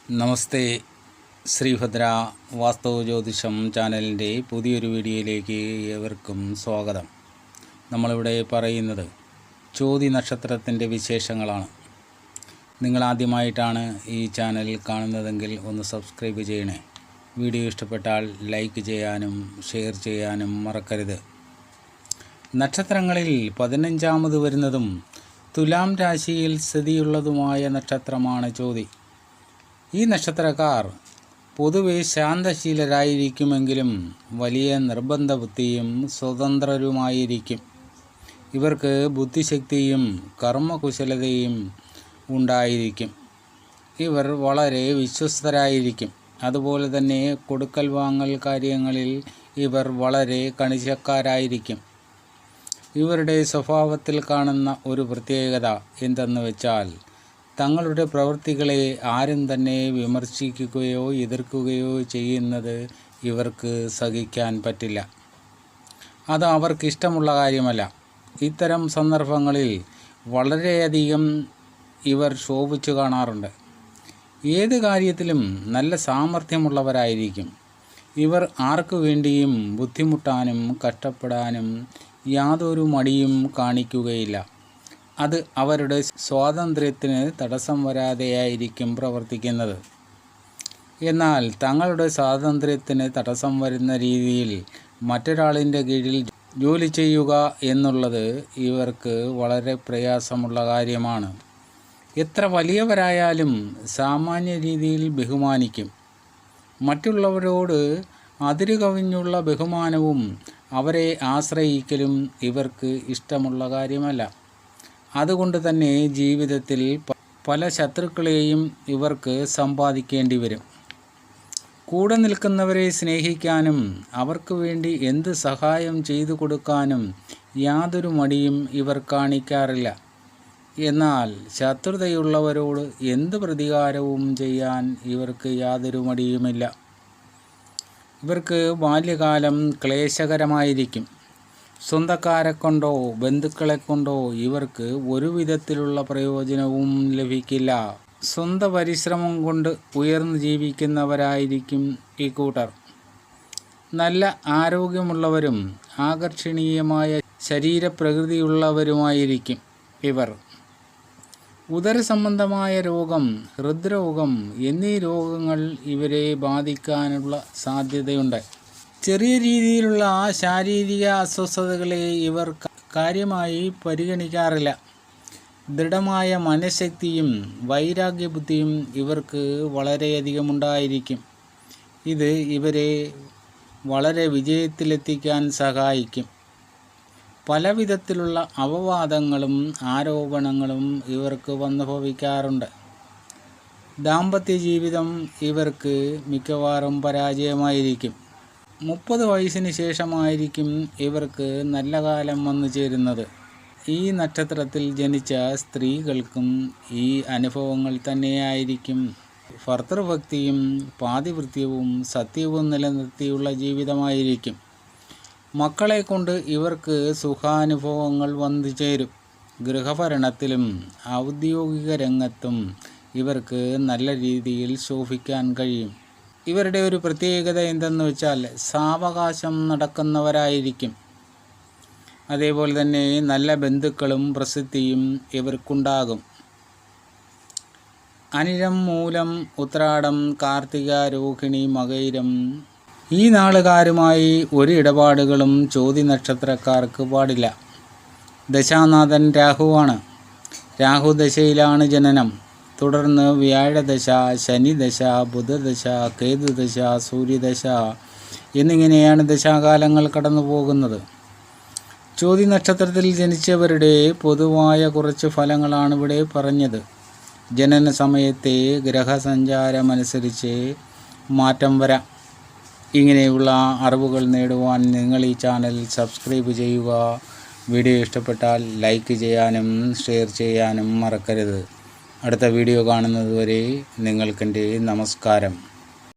നമസ്തേ. ശ്രീഭദ്ര വാസ്തു ജ്യോതിഷം ചാനലിൻ്റെ പുതിയൊരു വീഡിയോയിലേക്ക് ഏവർക്കും സ്വാഗതം. നമ്മളിവിടെ പറയുന്നത് ചോതി നക്ഷത്രത്തിൻ്റെ വിശേഷങ്ങളാണ്. നിങ്ങളാദ്യമായിട്ടാണ് ഈ ചാനൽ കാണുന്നതെങ്കിൽ ഒന്ന് സബ്സ്ക്രൈബ് ചെയ്യണേ. വീഡിയോ ഇഷ്ടപ്പെട്ടാൽ ലൈക്ക് ചെയ്യാനും ഷെയർ ചെയ്യാനും മറക്കരുത്. നക്ഷത്രങ്ങളിൽ 15ാമത് വരുന്നതും തുലാം രാശിയിൽ സ്ഥിതിയുള്ളതുമായ നക്ഷത്രമാണ് ചോതി. ഈ നക്ഷത്രക്കാർ പൊതുവെ ശാന്തശീലരായിരിക്കുമെങ്കിലും വലിയ നിർബന്ധ ബുദ്ധിയും സ്വതന്ത്രരുമായിരിക്കും. ഇവർക്ക് ബുദ്ധിശക്തിയും കർമ്മകുശലതയും ഉണ്ടായിരിക്കും. ഇവർ വളരെ വിശ്വസ്തരായിരിക്കും. അതുപോലെ തന്നെ കൊടുക്കൽ വാങ്ങൽ കാര്യങ്ങളിൽ ഇവർ വളരെ കണിശക്കാരായിരിക്കും. ഇവരുടെ സ്വഭാവത്തിൽ കാണുന്ന ഒരു പ്രത്യേകത എന്തെന്ന് വെച്ചാൽ തങ്ങളുടെ പ്രവൃത്തികളെ ആരും തന്നെ വിമർശിക്കുകയോ എതിർക്കുകയോ ചെയ്യുന്നത് ഇവർക്ക് സഹിക്കാൻ പറ്റില്ല. അത് അവർക്കിഷ്ടമുള്ള കാര്യമല്ല. ഇത്തരം സന്ദർഭങ്ങളിൽ വളരെയധികം ഇവർ ശോഭിച്ചു കാണാറുണ്ട്. ഏത് കാര്യത്തിലും നല്ല സാമർഥ്യമുള്ളവരായിരിക്കും. ഇവർ ആർക്കു വേണ്ടിയും ബുദ്ധിമുട്ടാനും കഷ്ടപ്പെടാനും യാതൊരു മടിയും കാണിക്കുകയില്ല. അത് അവരുടെ സ്വാതന്ത്ര്യത്തിന് തടസ്സം വരാതെയായിരിക്കും പ്രവർത്തിക്കുന്നത്. എന്നാൽ തങ്ങളുടെ സ്വാതന്ത്ര്യത്തിന് തടസ്സം വരുന്ന രീതിയിൽ മറ്റൊരാളിൻ്റെ കീഴിൽ ജോലി ചെയ്യുക എന്നുള്ളത് ഇവർക്ക് വളരെ പ്രയാസമുള്ള കാര്യമാണ്. എത്ര വലിയവരായാലും സാമാന്യ രീതിയിൽ ബഹുമാനിക്കും. മറ്റുള്ളവരോട് അതിരുകവിഞ്ഞുള്ള ബഹുമാനവും അവരെ ആശ്രയിക്കലും ഇവർക്ക് ഇഷ്ടമുള്ള കാര്യമല്ല. അതുകൊണ്ട് തന്നെ ജീവിതത്തിൽ പല ശത്രുക്കളെയും ഇവർക്ക് സമ്പാദിക്കേണ്ടി വരും. കൂടെ നിൽക്കുന്നവരെ സ്നേഹിക്കാനും അവർക്ക് വേണ്ടി എന്ത് സഹായം ചെയ്തു കൊടുക്കാനും യാതൊരു മടിയും ഇവർ കാണിക്കാറില്ല. എന്നാൽ ശത്രുതയുള്ളവരോട് എന്ത് പ്രതികാരവും ചെയ്യാൻ ഇവർക്ക് യാതൊരു മടിയുമില്ല. ഇവർക്ക് ബാല്യകാലം ക്ലേശകരമായിരിക്കും. സ്വന്തക്കാരെ കൊണ്ടോ ബന്ധുക്കളെ കൊണ്ടോ ഇവർക്ക് ഒരു വിധത്തിലുള്ള പ്രയോജനവും ലഭിക്കില്ല. സ്വന്തം പരിശ്രമം കൊണ്ട് ഉയർന്നു ജീവിക്കുന്നവരായിരിക്കും ഈ കൂട്ടർ. നല്ല ആരോഗ്യമുള്ളവരും ആകർഷണീയമായ ശരീരപ്രകൃതിയുള്ളവരുമായിരിക്കും ഇവർ. ഉദരസംബന്ധമായ രോഗം, ഹൃദ്രോഗം എന്നീ രോഗങ്ങൾ ഇവരെ ബാധിക്കാനുള്ള സാധ്യതയുണ്ട്. ചെറിയ രീതിയിലുള്ള ശാരീരിക അസ്വസ്ഥതകളെ ഇവർ കാര്യമായി പരിഗണിക്കാറില്ല. ദൃഢമായ മനഃശക്തിയും വൈരാഗ്യബുദ്ധിയും ഇവർക്ക് വളരെയധികം ഉണ്ടായിരിക്കും. ഇത് ഇവരെ വളരെ വിജയത്തിലെത്തിക്കാൻ സഹായിക്കും. പലവിധത്തിലുള്ള അപവാദങ്ങളും ആരോപണങ്ങളും ഇവർക്ക് വന്നുഭവിക്കാറുണ്ട്. ദാമ്പത്യ ജീവിതം ഇവർക്ക് മിക്കവാറും പരാജയമായിരിക്കും. 30 വയസ്സിന് ശേഷമായിരിക്കും ഇവർക്ക് നല്ല കാലം വന്നു ചേരുന്നത്. ഈ നക്ഷത്രത്തിൽ ജനിച്ച സ്ത്രീകൾക്കും ഈ അനുഭവങ്ങൾ തന്നെയായിരിക്കും. ഭർതൃഭക്തിയും പാതിവൃത്യവും സത്യവും നിലനിർത്തിയുള്ള ജീവിതമായിരിക്കും. മക്കളെ കൊണ്ട് ഇവർക്ക് സുഖാനുഭവങ്ങൾ വന്നു ചേരും. ഗൃഹഭരണത്തിലും ഔദ്യോഗിക രംഗത്തും ഇവർക്ക് നല്ല രീതിയിൽ ശോഭിക്കാൻ കഴിയും. ഇവരുടെ ഒരു പ്രത്യേകത എന്തെന്ന് വെച്ചാൽ സാവകാശം നടക്കുന്നവരായിരിക്കും. അതേപോലെ തന്നെ നല്ല ബന്ധുക്കളും പ്രസിദ്ധിയും ഇവർക്കുണ്ടാകും. അനിഴം, മൂലം, ഉത്രാടം, കാർത്തിക, രോഹിണി, മകയിരം ഈ നാളുകാരുമായി ഒരു ഇടപാടുകളും ചോതി നക്ഷത്രക്കാർക്ക് പാടില്ല. ദശാനാഥൻ രാഹുവാണ്. രാഹുദശയിലാണ് ജനനം. തുടർന്ന് വ്യാഴദശ, ശനിദശ, ബുധദശ, കേതുദശ, സൂര്യദശ എന്നിങ്ങനെയാണ് ദശാകാലങ്ങൾ കടന്നു പോകുന്നത്. ചോതി നക്ഷത്രത്തിൽ ജനിച്ചവരുടെ പൊതുവായ കുറച്ച് ഫലങ്ങളാണ് ഇവിടെ പറഞ്ഞത്. ജനന സമയത്തെ ഗ്രഹസഞ്ചാരമനുസരിച്ച് മാറ്റം വരാം. ഇങ്ങനെയുള്ള അറിവുകൾ നേടുവാൻ നിങ്ങൾ ഈ ചാനൽ സബ്സ്ക്രൈബ് ചെയ്യുക. വീഡിയോ ഇഷ്ടപ്പെട്ടാൽ ലൈക്ക് ചെയ്യാനും ഷെയർ ചെയ്യാനും മറക്കരുത്. അടുത്ത വീഡിയോ കാണുന്നതുവരെ നിങ്ങൾക്കെൻ്റെ നമസ്കാരം.